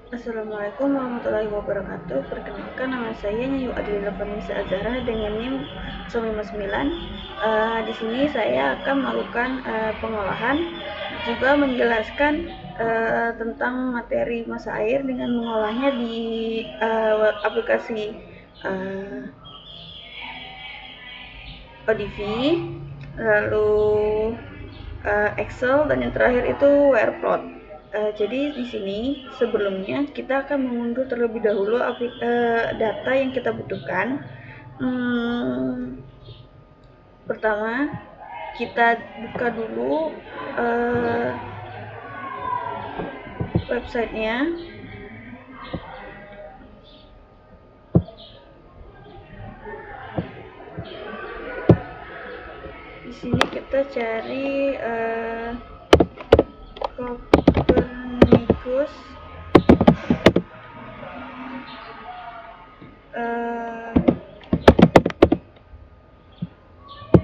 Assalamualaikum warahmatullahi wabarakatuh. Perkenalkan, nama saya Nyayu Adlina Vanessa Azhara dengan NIM 059. Di sini saya akan melakukan pengolahan, juga menjelaskan tentang materi massa air dengan mengolahnya di aplikasi ODV, lalu Excel, dan yang terakhir itu WordPress. Jadi di sini sebelumnya kita akan mengunduh terlebih dahulu data yang kita butuhkan. Pertama, kita buka dulu websitenya. Di sini kita cari Copernicus. Ini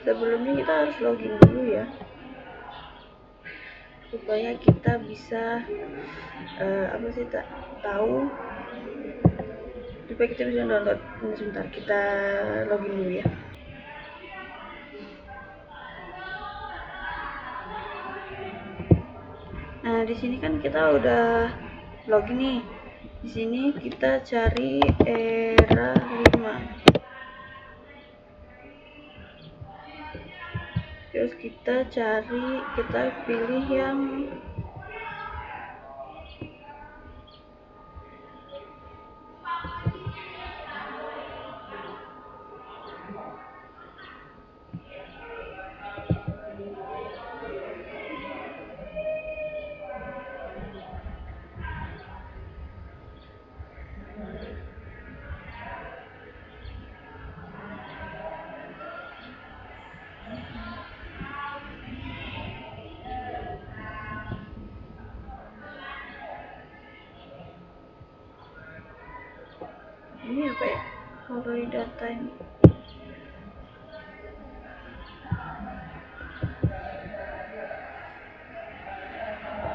sebelumnya kita harus login dulu ya, supaya kita bisa tahu, supaya kita bisa download. Sebentar, kita login dulu ya. Nah, di sini kan kita udah login nih. Di sini kita cari era 5. Terus kita pilih yang ini apa ya? Kalau di data ini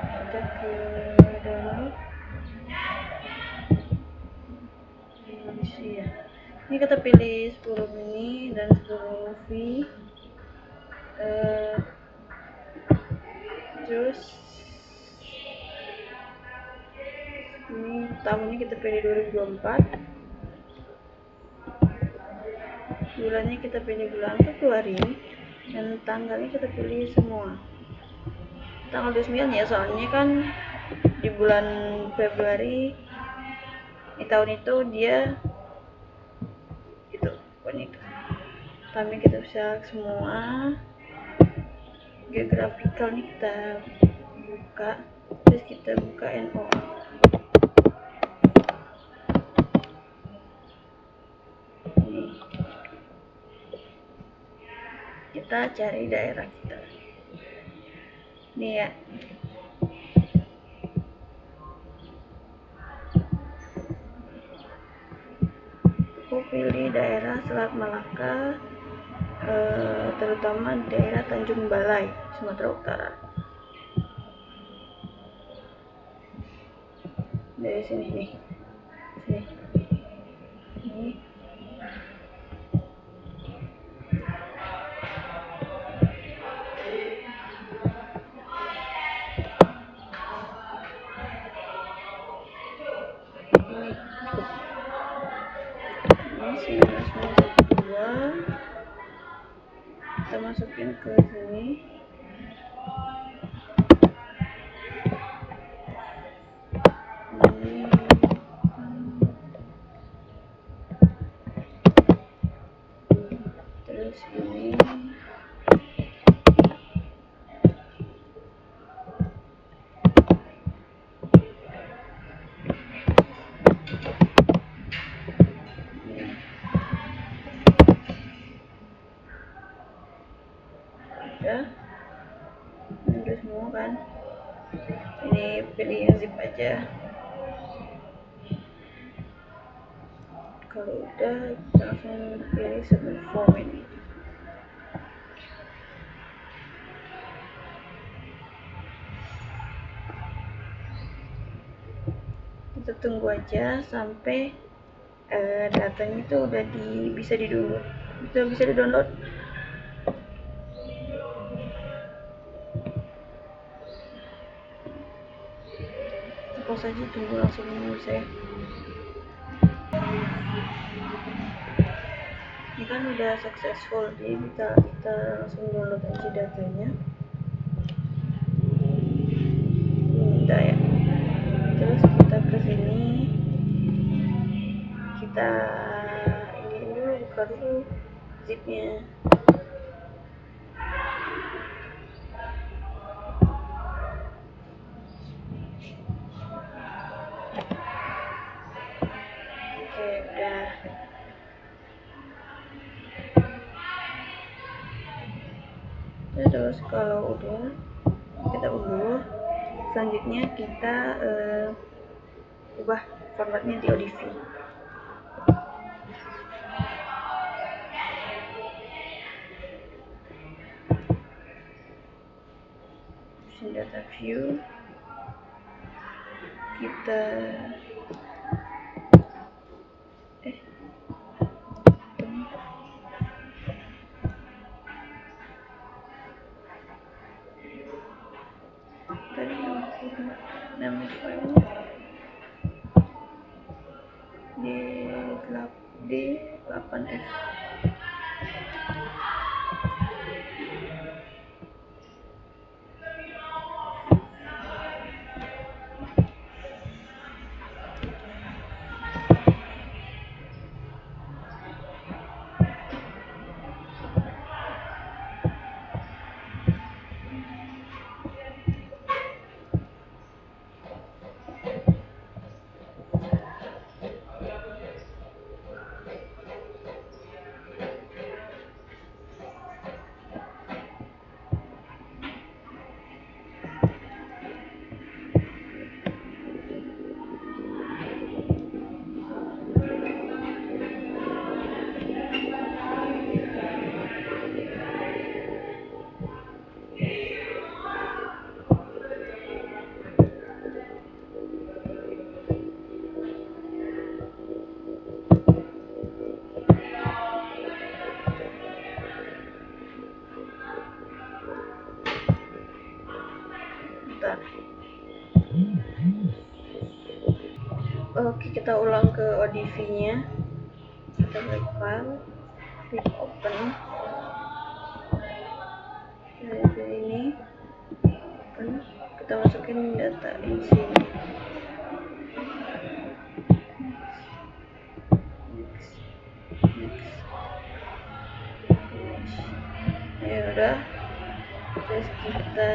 kita ke download Indonesia. Ini kita pilih 10 mini dan 10 V. Terus ini tahunnya kita pilih 2024, bulannya kita pilih bulan Februari, dan tanggalnya kita pilih semua tanggal 29 ya, soalnya kan di bulan Februari di tahun itu dia itu pokoknya itu. Tapi kita bisa semua. Geographical nih kita buka, terus kita buka NO. Nih, kita cari daerah kita nih ya. Aku pilih daerah Selat Malaka, terutama daerah Tanjung Balai, Sumatera Utara. Dari sini nih, sini. Ini. Ini 1992. Kita masukin ke sini. Terus ini Ini pilih yang zip aja. Kalau udah kita langsung pilih submit form ini. Kita tunggu aja sampai datanya itu udah bisa di-download. Pause saja, tunggu langsung bisa ya. Ini kan udah successful, jadi kita langsung download aja datanya. Udah ya. Terus kita ke sini, kita ini dulu, buka dulu zipnya. Oke, udah. Terus kalau udah kita unduh, selanjutnya kita ubah formatnya di ODV. Data view, kita tadi nama file D8F. Oke, kita ulang ke ODV nya, kita klik file, klik open, kita ini open, kita masukin data di sini. Ya udah, terus kita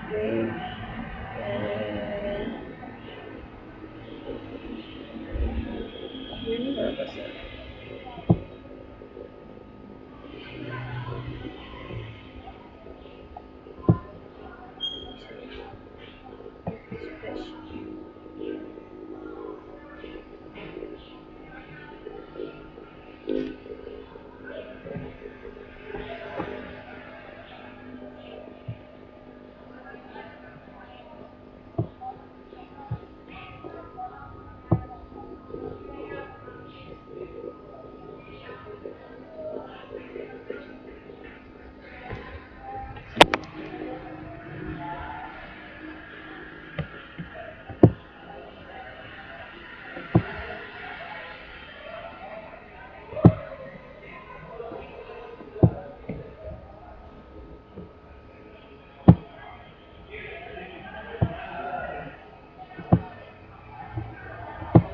klik ini berapa sih?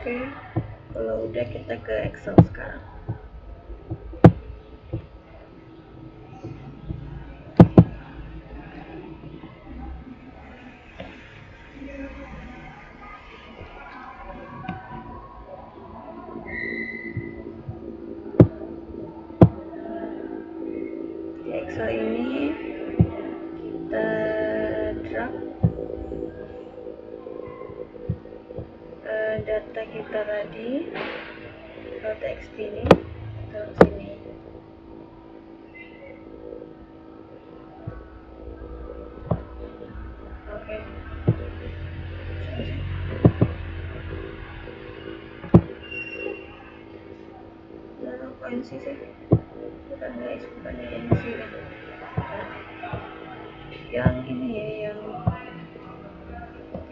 Oke, kalau udah kita ke Excel sekarang. Di Excel ini kita drag data kita tadi, txt ini taruh sini. Oke. Taruh NC sih, bukan guys, bukan NC kan. Yang ini ya, yang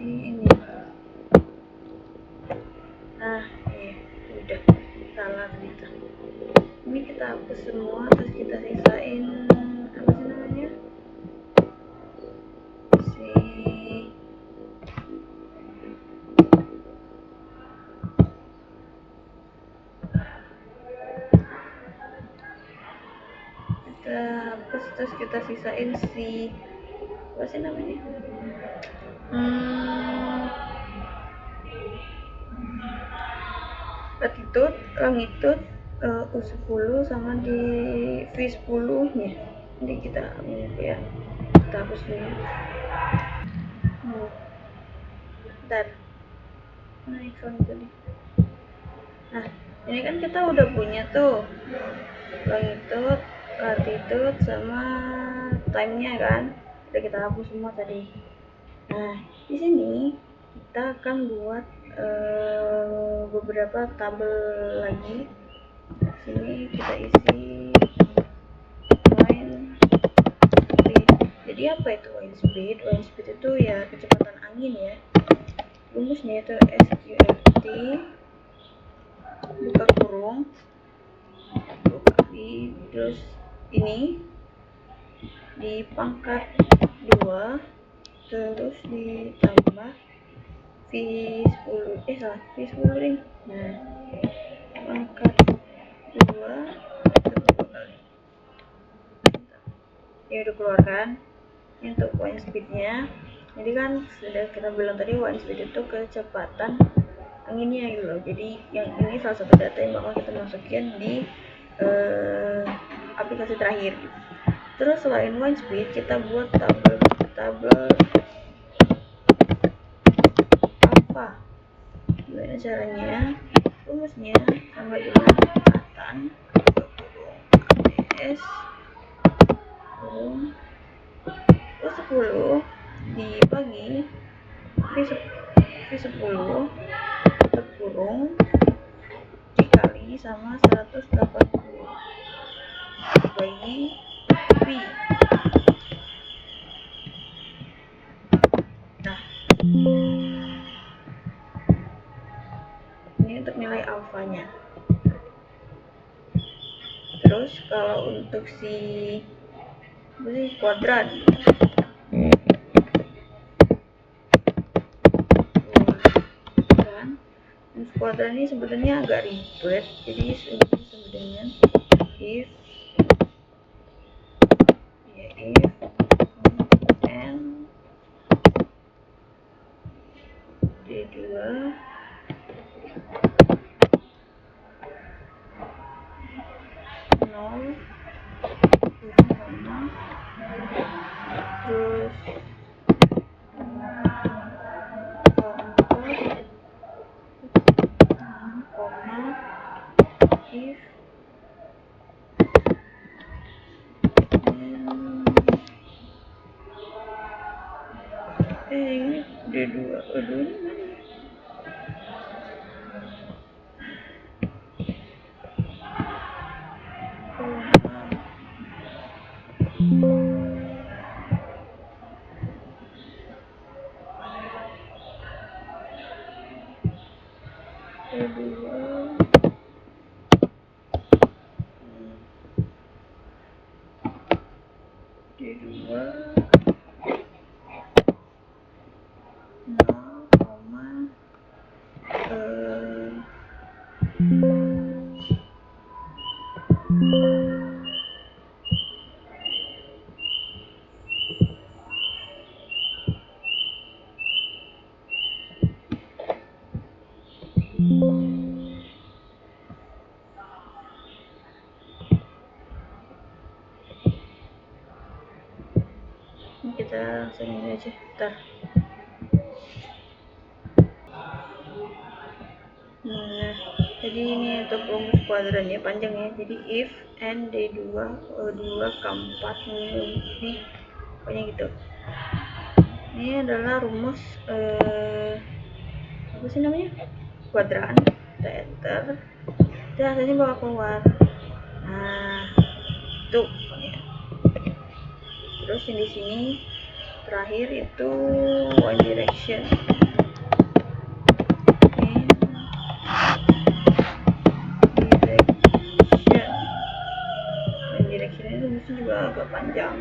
ini. Nah, iya, udah salah gitu. Ini kita hapus semua, terus kita sisain apa sih namanya? Kita hapus, terus kita sisain si apa sih namanya? Latitude, longitude, U10 sama di V10 nya. Jadi kita ya, kita hapus dulu. Bentar. Nah, ikon tadi. Nah, ini kan kita udah punya tuh longitude, latitude sama time-nya kan. Udah kita hapus semua tadi. Nah, di sini kita akan buat beberapa tabel lagi. Sini kita isi wind speed. Jadi apa itu wind speed? Wind speed itu ya kecepatan angin ya. Rumusnya itu SQRT buka kurung terus ini dipangkat 2 terus ditambah V10 V10 ring. Nah, pangkat 2 kali. Ya udah keluar kan. Ini untuk wind speednya. Jadi kan sudah kita bilang tadi wind speed itu kecepatan anginnya gitu loh. Jadi yang ini salah satu data yang bakal kita masukin di aplikasi terakhir. Terus selain wind speed, kita buat tabel apa? Gimana caranya? Rumusnya sama dengan angkatan ABS kurung U10 dibagi V10 kurung dikali sama 180 bagi V. Nah, ini untuk nilai alfanya. Terus kalau untuk si kuadran, kuadran ini sebenarnya agak ribet, jadi sama dengan if n d2 0 terus if ini D2 ini kita langsung ini aja, bentar. Nah, jadi ini untuk rumus kuadrannya panjang ya. Jadi if n d2 2 keempat nih, pokoknya gitu. Ini adalah rumus apa sih namanya? Kuadran. Kita enter. Dan hasilnya bakal keluar. Nah, tuh. Terus yang di sini terakhir itu one direction. Direction ini rumusnya juga agak panjang.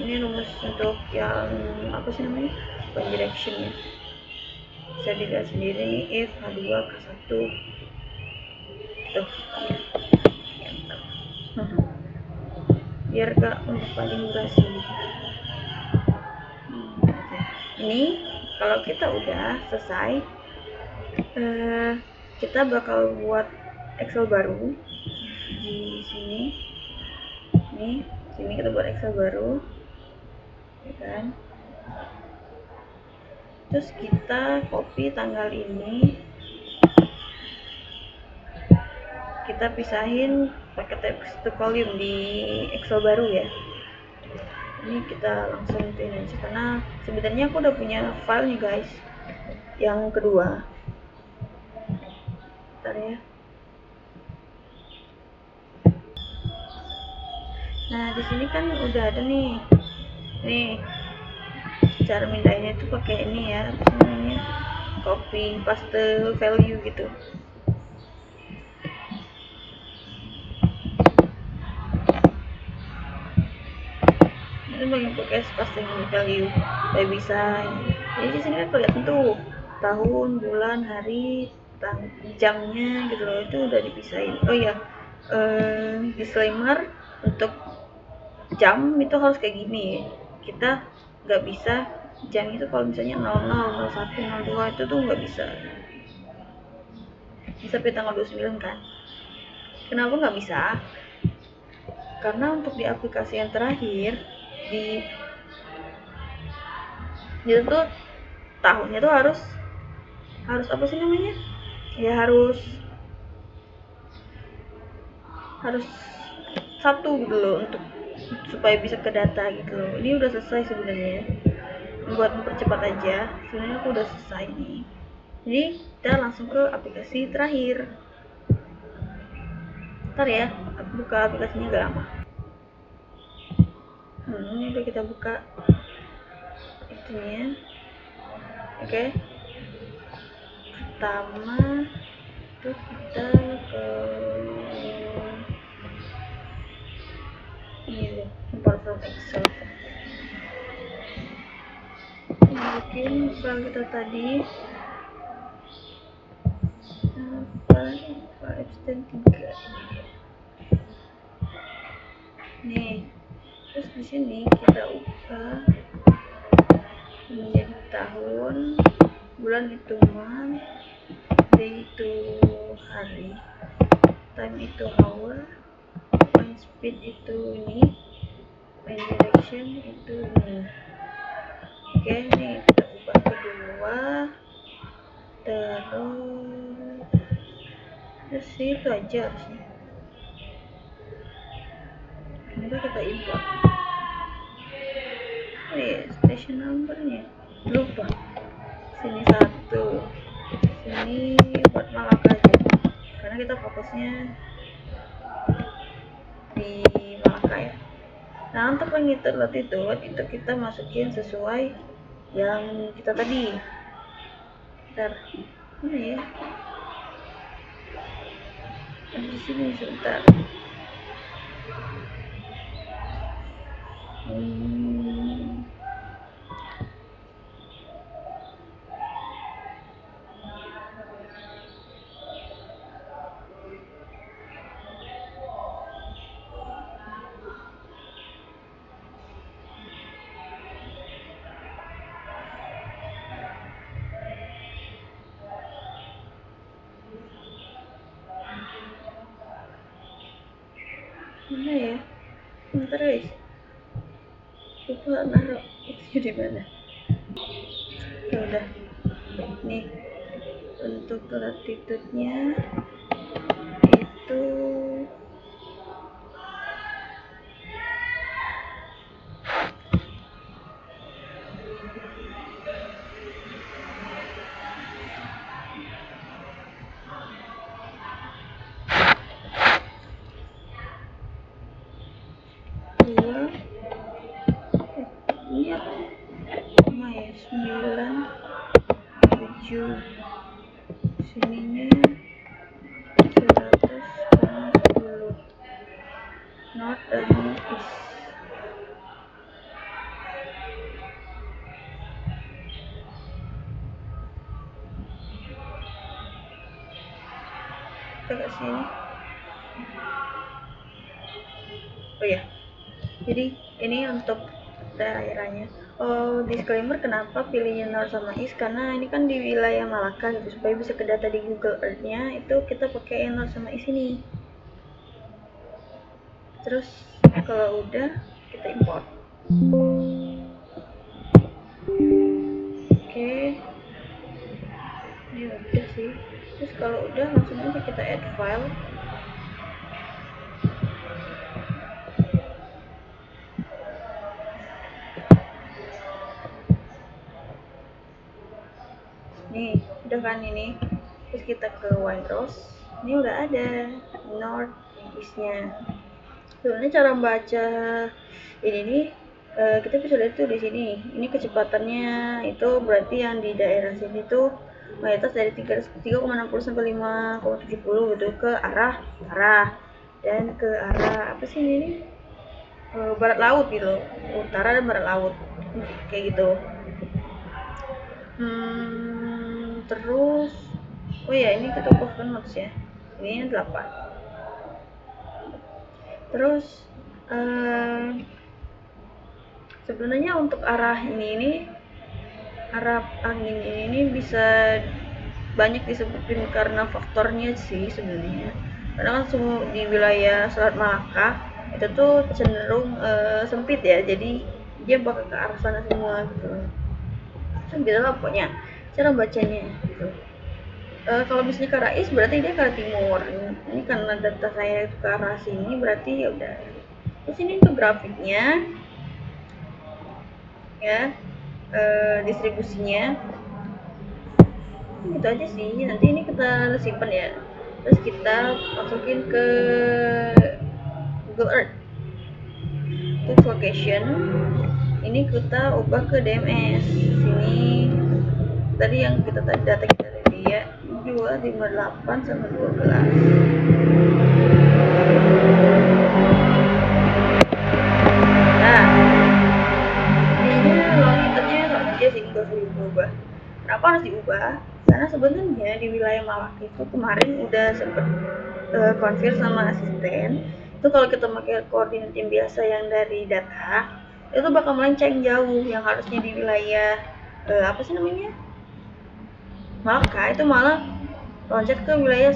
Ini rumus untuk yang apa sih namanya, one direction ya. Bisa dilihat sendiri nih, if H2 K1 tuh biar gak memperpanjang durasi. Ini kalau kita udah selesai, kita bakal buat Excel baru di sini. Nih, sini kita buat Excel baru, ya kan? Terus kita copy tanggal ini, kita pisahin pakai text to column di Excel baru ya. Ini kita langsung ituin aja karena sebenarnya aku udah punya file nih guys, yang kedua. Bentar ya. Nah di sini kan udah ada nih cara mindahinnya itu pakai ini ya, apa namanya, copy paste value gitu. Ini bagian pakai paste value kayak bisa. Jadi di sini kan kelihatan tuh tahun, bulan, hari, jamnya gitu loh, itu udah dipisahin. Oh iya, disclaimer untuk jam itu harus kayak gini. Kita nggak bisa jam itu kalau misalnya 00, 01, 02 itu tuh nggak bisa. Bisa sampai tanggal 29 kan. Kenapa nggak bisa? Karena untuk di aplikasi yang terakhir di itu tuh tahunnya tuh harus apa sih namanya? Ya harus satu gitu loh, untuk supaya bisa ke data gitu loh. Ini udah selesai sebenarnya. Buat mempercepat aja, sebenarnya aku udah selesai nih. Jadi kita langsung ke aplikasi terakhir. Ntar ya, aku buka aplikasinya gak lama. Ini udah kita buka itunya. Oke. Pertama terus kita ke ini deh, import from Excel. Mungkin file kita tadi file extend 3 nih. Terus di sini kita ubah menjadi tahun, bulan itu month, day itu hari, time itu hour, point speed itu ini, point direction itu ini. Oke, nih kita ubah kedua, terus itu aja harusnya. Udah kita import. Oh iya, station numbernya lupa. Sini 1, sini buat Malaka aja karena kita fokusnya di Malaka ya. Nah untuk pengitur latitude itu kita masukin sesuai yang kita tadi. Bentar, mana ya? Di sini sebentar. Mana ya? Bentar guys, lupa naruh Itu di mana? Ya udah, nih untuk latitude-nya itu dua, ini apa ya, 9, 7, sininya 100,10 north dan east. Kita ke sini. Oh ya, jadi ini untuk daerahnya. Oh, disclaimer kenapa pilihnya north sama east, karena ini kan di wilayah Malaka gitu, supaya bisa ke data di Google Earth-nya itu kita pakai north sama east ini. Terus kalau udah kita import. Oke, ini udah sih. Terus kalau udah langsung aja kita add file. Nih udah kan ini. Terus kita ke Windrose. Ini udah ada north east-nya. Sebenarnya cara baca ini nih, kita bisa lihat tuh di sini. Ini kecepatannya itu berarti yang di daerah sini tuh mayoritas dari 3,60 sampai 5,70 gitu ke arah dan ke arah apa sih ini? Barat laut gitu, utara dan barat laut kayak gitu. Terus oh ya, ini kita cover notes ya, ini 8. Terus sebenarnya untuk arah ini arah angin ini bisa banyak disebutin karena faktornya sih sebenarnya, karena kan semua di wilayah Selat Malaka itu tuh cenderung sempit ya, jadi dia bakal ke arah sana semua gitu. Gitu lah pokoknya cara bacanya gitu. Kalau misalnya ke arah east berarti dia ke arah timur. Ini karena data saya ke arah sini berarti ya udah. Terus ini untuk grafiknya ya, distribusinya gitu aja sih. Nanti ini kita simpan ya, terus kita masukin ke Google Earth untuk location. Ini kita ubah ke DMS. Sini tadi yang kita data kita tadi ya, 258 sama 12. Nah, ini longitude-nya sama aja sih, nggak usah diubah. Kenapa harus diubah? Karena sebenarnya di wilayah Malaka itu kemarin udah sempet konfir sama asisten, itu kalau kita pakai koordinat yang biasa yang dari data itu bakal melenceng jauh, yang harusnya di wilayah apa sih namanya, Malaka itu malah loncat ke wilayah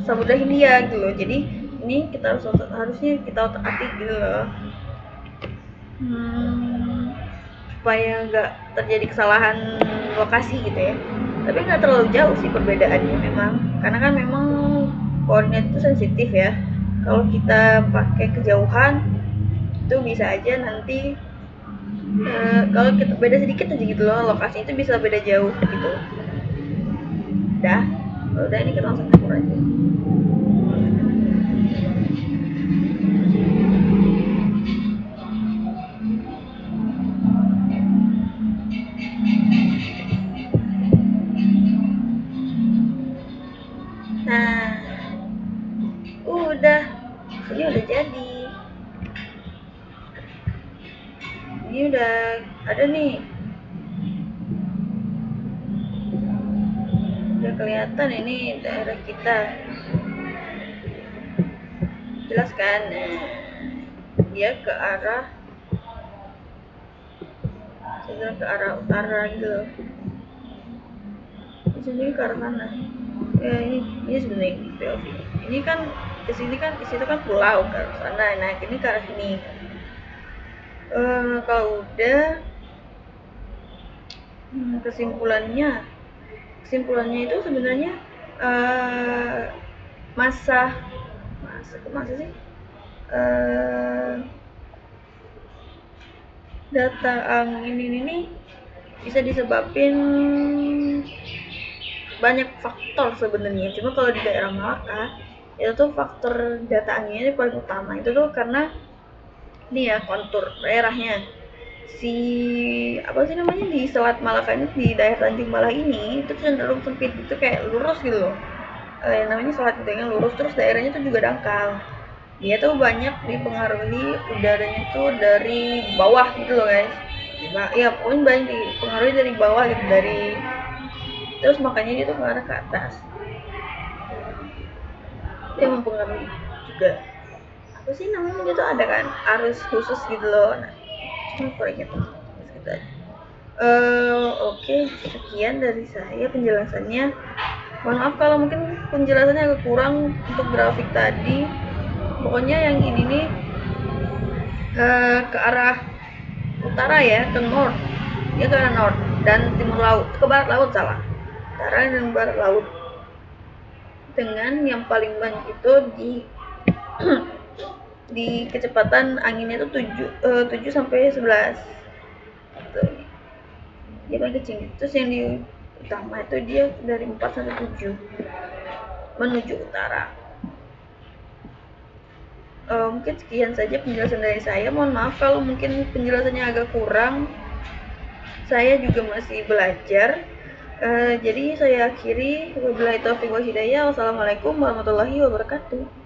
Samudra Hindia gitu loh. Jadi ini kita harusnya kita otak-atik gitu loh, supaya nggak terjadi kesalahan lokasi gitu ya. Tapi nggak terlalu jauh sih perbedaannya memang, karena kan memang koordinat itu sensitif ya. Kalau kita pakai kejauhan itu bisa aja nanti kalau kita beda sedikit aja gitu loh, lokasi itu bisa beda jauh gitu. Udah ini kita langsung campur aja. Nah, udah, ini udah jadi. Ini udah ada nih, udah kelihatan ini daerah kita, jelas kan? Dia ke arah utara gitu. Di sini ke arah mana? Ini sebenarnya POV. Ini kan ke sini kan, di situ kan pulau ke arah sana. Nah, ini ke arah sini. Kalau udah, kesimpulannya itu sebenarnya masa sih, data angin ini bisa disebabin banyak faktor sebenarnya. Cuma kalau di daerah Malaka itu tuh faktor data anginnya paling utama itu tuh karena ini ya kontur daerahnya. Si apa sih namanya, di Selat Malaka ini, di daerah Tanjung Balai ini itu cenderung sempit, itu kayak lurus gitu loh. Yang namanya selat itu yang lurus, terus daerahnya tuh juga dangkal. Dia tuh banyak dipengaruhi udaranya tuh dari bawah gitu loh guys. Ya pokoknya banyak dipengaruhi dari bawah gitu, dari terus makanya dia tuh mengarah ke atas. Dia mempengaruhi juga apa sih namanya, dia tuh ada kan arus khusus gitu loh. Nah, cuma kurang gitu. Gitu aja. Oke, sekian dari saya penjelasannya. Mohon maaf kalau mungkin penjelasannya agak kurang untuk grafik tadi. Pokoknya yang ini nih ke arah utara ya, ke north. Dia ke arah north dan timur laut, ke barat laut salah. Utara dan barat laut. Dengan yang paling banyak itu di di kecepatan anginnya itu 7 sampai 11. Gitu. Dia paling kecil. Terus yang di utama itu dia dari 4 sampai 7 menuju utara. Mungkin sekian saja penjelasan dari saya. Mohon maaf kalau mungkin penjelasannya agak kurang. Saya juga masih belajar. Jadi saya akhiri. Wabillahi taufiq wal hidayah. Wassalamualaikum warahmatullahi wabarakatuh.